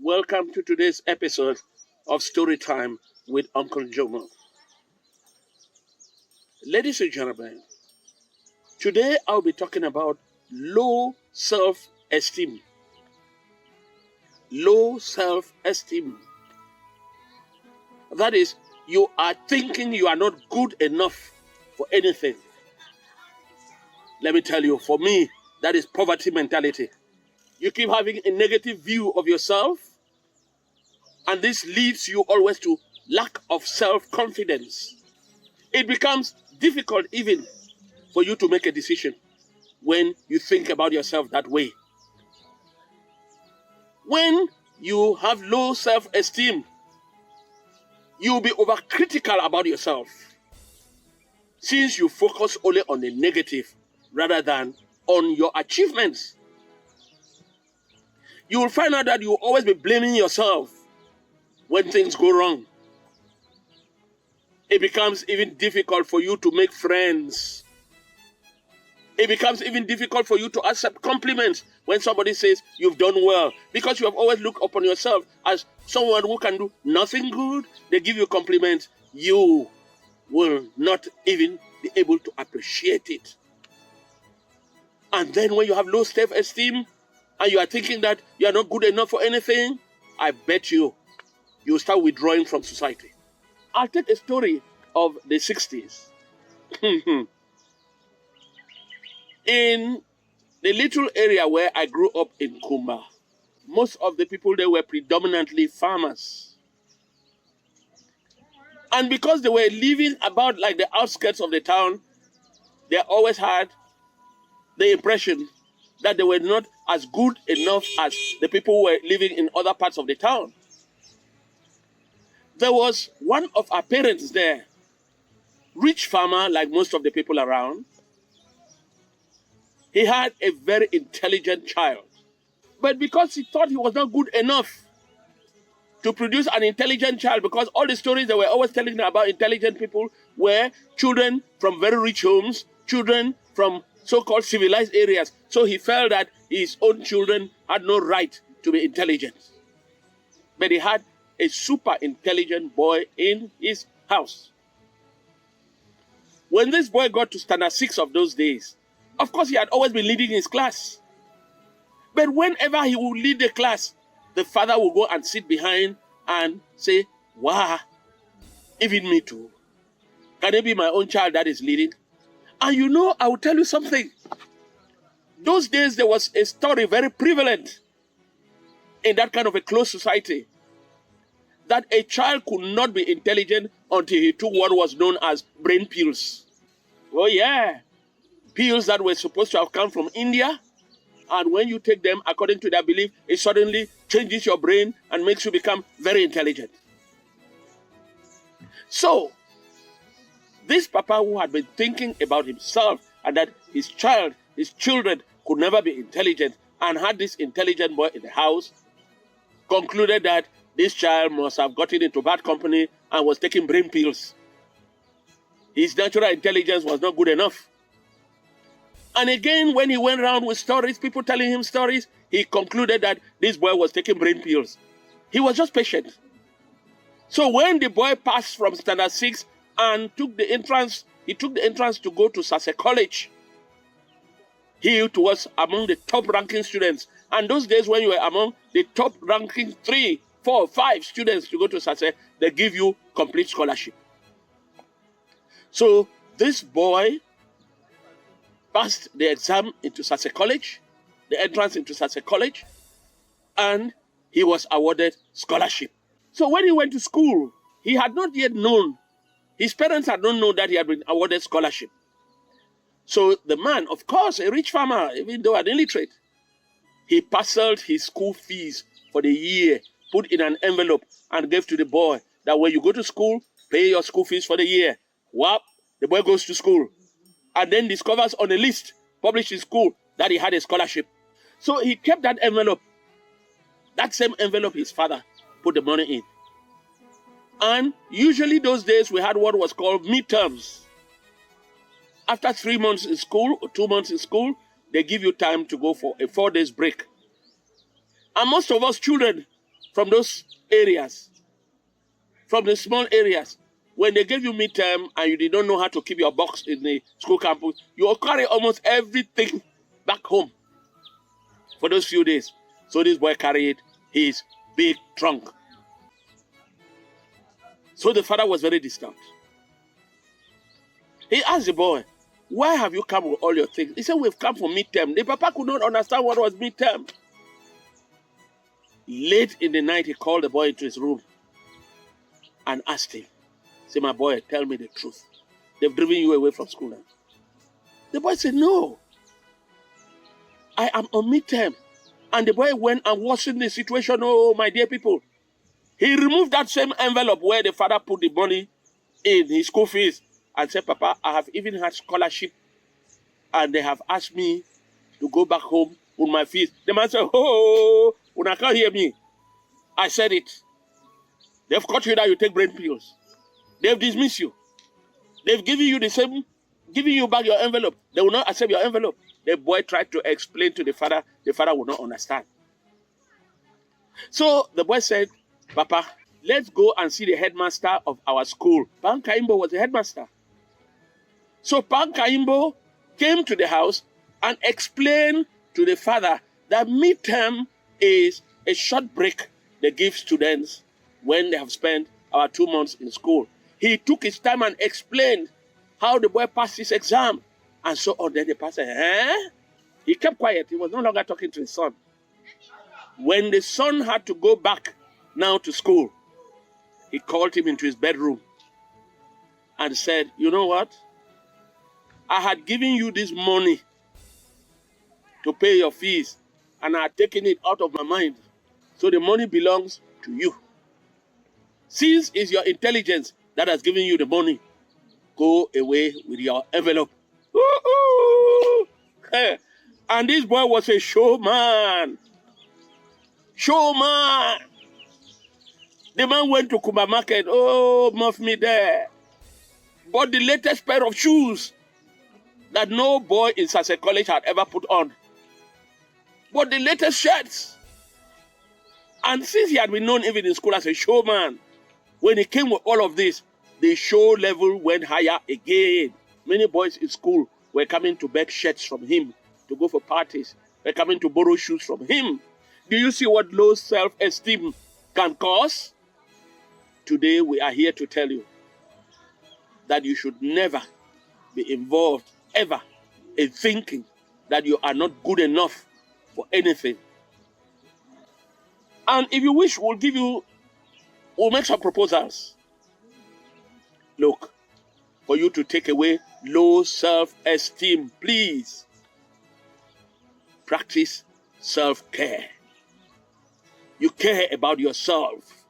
Welcome to today's episode of Story Time with Uncle Njomo. Ladies and gentlemen, today I'll be talking about low self-esteem. Low self-esteem. That is, you are thinking you are not good enough for anything. Let me tell you, for me, that is poverty mentality. You keep having a negative view of yourself, and this leads you always to lack of self-confidence. It becomes difficult even for you to make a decision when you think about yourself that way. When you have low self-esteem, you'll be overcritical about yourself, since you focus only on the negative rather than on your achievements. You will find out that you will always be blaming yourself when things go wrong. It becomes even difficult for you to make friends. It becomes even difficult for you to accept compliments when somebody says you've done well, because you have always looked upon yourself as someone who can do nothing good. They give you compliments, you will not even be able to appreciate it. And then when you have low self-esteem and you are thinking that you are not good enough for anything, I bet you'll start withdrawing from society. I'll take a story of the 60s. In the little area where I grew up in Kumba, most of the people there were predominantly farmers. And because they were living about like the outskirts of the town, they always had the impression that they were not as good enough as the people who were living in other parts of the town. There was one of our parents there, rich farmer like most of the people around. He had a very intelligent child. But because he thought he was not good enough to produce an intelligent child, because all the stories they were always telling about intelligent people were children from very rich homes, children from so-called civilized areas. So he felt that his own children had no right to be intelligent. But he had a super intelligent boy in his house. When this boy got to standard 6 of those days, of course he had always been leading his class. But whenever he would lead the class, the father would go and sit behind and say, wow, even me too. Can it be my own child that is leading? And you know, I will tell you something. Those days there was a story very prevalent in that kind of a closed society, that a child could not be intelligent until he took what was known as brain pills. Oh yeah, pills that were supposed to have come from India. And when you take them, according to their belief, it suddenly changes your brain and makes you become very intelligent. So, this papa who had been thinking about himself and that his children could never be intelligent, and had this intelligent boy in the house, concluded that this child must have gotten into bad company and was taking brain pills. His natural intelligence was not good enough. And again, when he went around with stories, people telling him stories, he concluded that this boy was taking brain pills. He was just patient. So when the boy passed from standard 6 and took the entrance to go to Sase College, he was among the top ranking students. And those days when you were among the top ranking 3, 4, 5 students to go to Sase, they give you complete scholarship. So this boy passed the exam into Sase College, the entrance into Sase College, and he was awarded scholarship. So when he went to school, he had not yet known, his parents had not known that he had been awarded scholarship. So the man, of course, a rich farmer, even though an illiterate, he parceled his school fees for the year, put in an envelope, and gave to the boy that when you go to school, pay your school fees for the year. Whap, the boy goes to school and then discovers on a list published in school that he had a scholarship. So he kept that envelope. That same envelope his father put the money in. And usually those days we had what was called midterms. After 3 months in school or 2 months in school, they give you time to go for a 4 days break. And most of us children from those areas, from the small areas. When they gave you midterm and you did not know how to keep your box in the school campus, you will carry almost everything back home for those few days. So this boy carried his big trunk. So the father was very disturbed. He asked the boy, why have you come with all your things? He said, we've come for midterm. The papa could not understand what was midterm. Late in the night, he called the boy into his room and asked him, say, my boy, tell me the truth. They've driven you away from school now. The boy said, no. I am on midterm. And the boy went and worsened the situation. Oh, my dear people. He removed that same envelope where the father put the money in his school fees and said, Papa, I have even had scholarship and they have asked me to go back home with my fees. The man said, oh, when I can't hear me. I said it. They've caught you that you take brain pills. They've dismissed you. They've given you the same, giving you back your envelope. They will not accept your envelope. The boy tried to explain to the father would not understand. So the boy said, Papa, let's go and see the headmaster of our school. Pan Kaimbo was the headmaster. So Pan Kaimbo came to the house and explained to the father that midterm is a short break they give students when they have spent about 2 months in school. He took his time and explained how the boy passed his exam. And so on. Then the pastor said, He kept quiet. He was no longer talking to his son. When the son had to go back now to school, he called him into his bedroom and said, you know what? I had given you this money to pay your fees, and I had taken it out of my mind. So the money belongs to you. Since it's your intelligence that has given you the money, go away with your envelope. Woo-hoo! And this boy was a showman. Showman. The man went to Kumba Market. Oh, muff me there. Bought the latest pair of shoes that no boy in Sase College had ever put on. Bought the latest shirts. And since he had been known even in school as a showman, when he came with all of this, the show level went higher again. Many boys in school were coming to beg shirts from him to go for parties. Were coming to borrow shoes from him. Do you see what low self-esteem can cause? Today we are here to tell you that you should never be involved ever in thinking that you are not good enough for anything. And if you wish, we'll make some proposals. Look, for you to take away low self-esteem, please practice self-care. You care about yourself.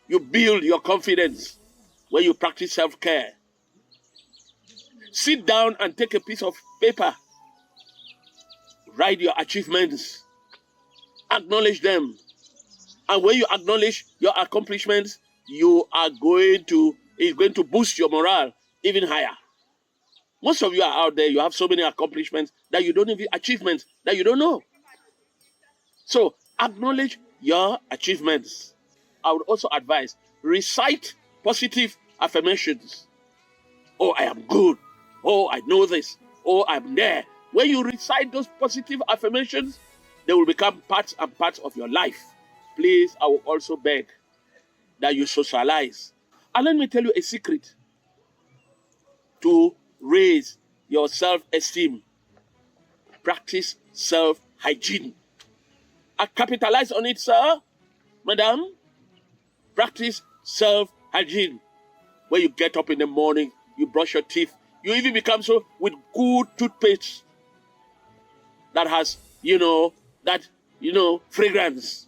You build your confidence when you practice self-care. Sit down and take a piece of paper. Write your achievements. Acknowledge them. And when you acknowledge your accomplishments, it's going to boost your morale even higher. Most of you are out there, you have so many accomplishments that you don't even, achievements that you don't know. So acknowledge your achievements. I would also advise, recite positive affirmations. Oh, I am good. Oh, I know this. Oh, I'm there. When you recite those positive affirmations, they will become parts and parts of your life. Please, I will also beg that you socialize. And let me tell you a secret to raise your self-esteem. Practice self-hygiene. I capitalize on it, sir, madam. Practice self-hygiene. When you get up in the morning, you brush your teeth. You even become so with good toothpaste that has, fragrance.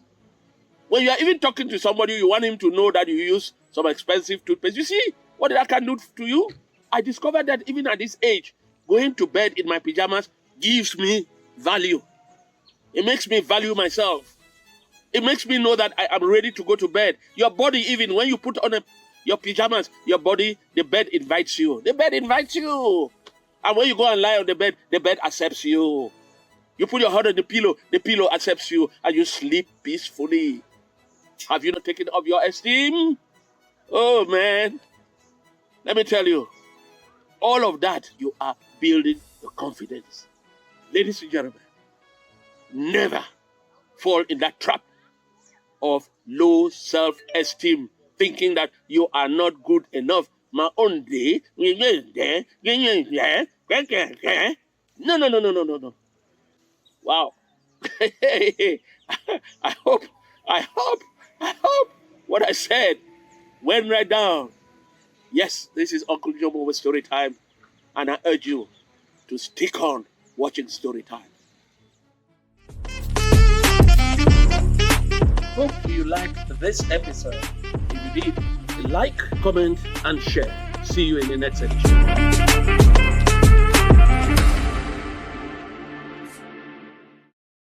When you are even talking to somebody, you want him to know that you use some expensive toothpaste. You see what that can do to you? I discovered that even at this age, going to bed in my pajamas gives me value. It makes me value myself. It makes me know that I am ready to go to bed. Your body, even when you put on your pajamas, your body, the bed invites you. The bed invites you. And when you go and lie on the bed accepts you. You put your head on the pillow accepts you, and you sleep peacefully. Have you not taken up your esteem? Oh man, let me tell you, all of that, you are building your confidence. Ladies and gentlemen, never fall in that trap of low self-esteem, thinking that you are not good enough. My own day, no. Wow. I hope what I said went right down. Yes, this is Uncle Njomo with Story Time, and I urge you to stick on watching Story Time. Hope you liked this episode. If you did, like, comment, and share. See you in the next episode.